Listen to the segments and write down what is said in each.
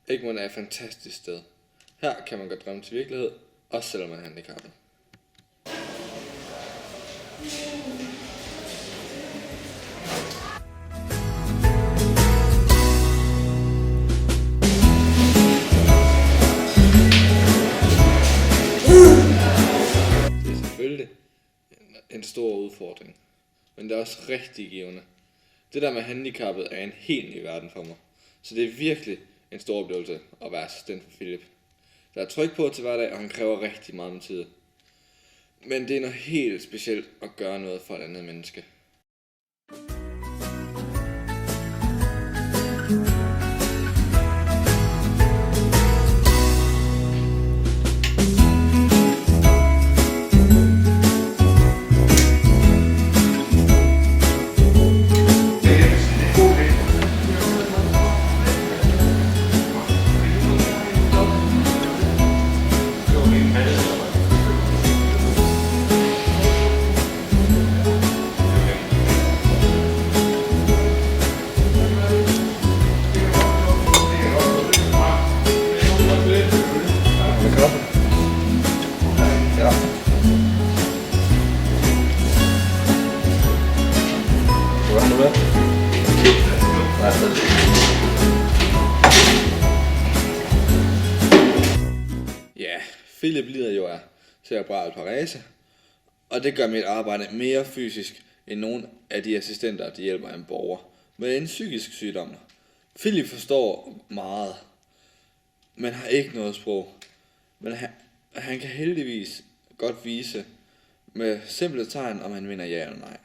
Egmont er et fantastisk sted. Her kan man godt drømme til virkelighed, også selvom man er handicappet. Det er selvfølgelig en stor udfordring, men det er også rigtig givende. Det der med handicappet er en helt ny verden for mig, så det er virkelig en stor oplevelse at være assistent for Philip. Der er tryk på til hverdag, og han kræver rigtig meget med tid. Men det er noget helt specielt at gøre noget for et andet menneske. Ja, Philip lider jo af cerebral parese, og det gør mit arbejde mere fysisk end nogen af de assistenter, der hjælper en borger med en psykisk sygdom. Philip forstår meget, men har ikke noget sprog. Men han kan heldigvis godt vise med simple tegn, om han vinder ja eller nej.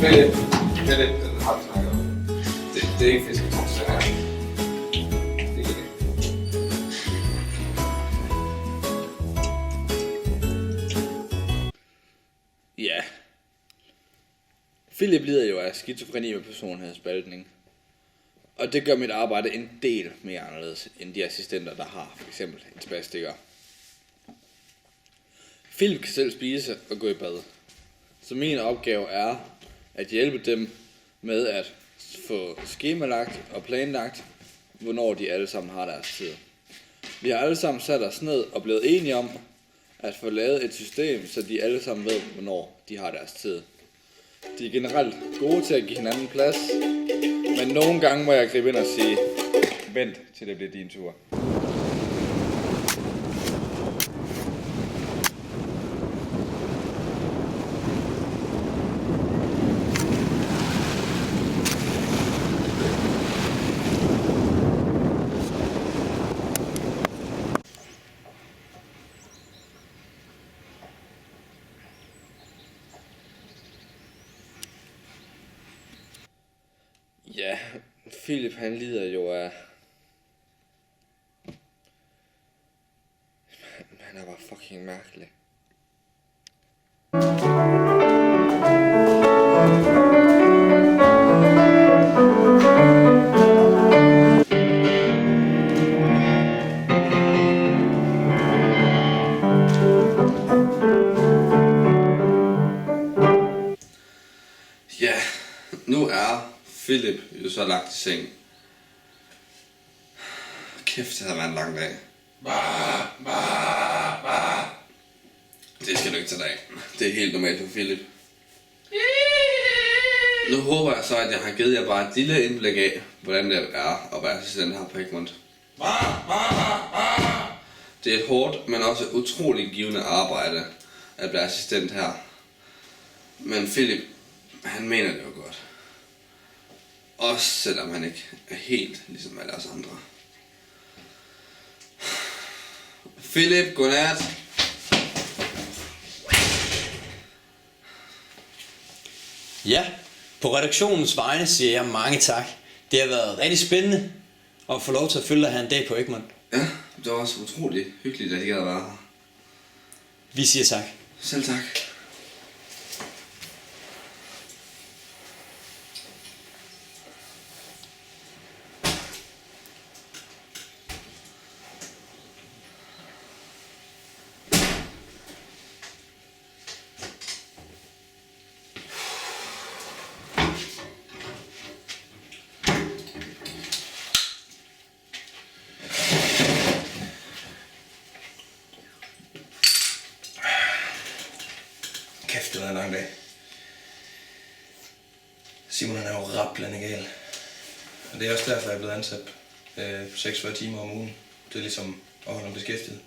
Philip, den har vi snakket om. Det er ikke fisketårs, det her. Det er ikke det. Ja. Philip lider jo af skizofreni med personlighedsspaltning. Og det gør mit arbejde en del mere anderledes end de assistenter, der har for eksempel en spastiker. Philip kan selv spise og gå i bad. Så min opgave er at hjælpe dem med at få skemalagt og planlagt, hvornår de alle sammen har deres tid. Vi har alle sammen sat os ned og blevet enige om at få lavet et system, så de alle sammen ved, hvornår de har deres tid. De er generelt gode til at give hinanden plads, men nogle gange må jeg gribe ind og sige, vent til det bliver din tur. Ja, Philip han lider jo af... Han er bare fucking mærkelig. Ja, nu er Philip jo så lagt i seng. Kæft, det har været en lang dag. Det skal du ikke tage dig af. Det er helt normalt for Philip. Nu håber jeg så, at jeg har givet jer bare et lille indblik af, hvordan det er at være assistent her på Egmont. Det er et hårdt, men også utroligt givende arbejde at blive assistent her. Men Philip, han mener det jo godt. Og Også selvom han ikke er helt ligesom alle os andre. Philip, godnat. Ja, på redaktionens vegne siger jeg mange tak. Det har været rigtig spændende at få lov til at følge dig her en dag på Egmont. Ja, det var også utroligt hyggeligt, at I gad at være her. Vi siger tak. Selv tak. Kæft, det var en lang dag. Simon han er jo rablende gal. Og det er også derfor, jeg er blevet ansat 46 timer om ugen. Det er ligesom at holde ham beskæftiget.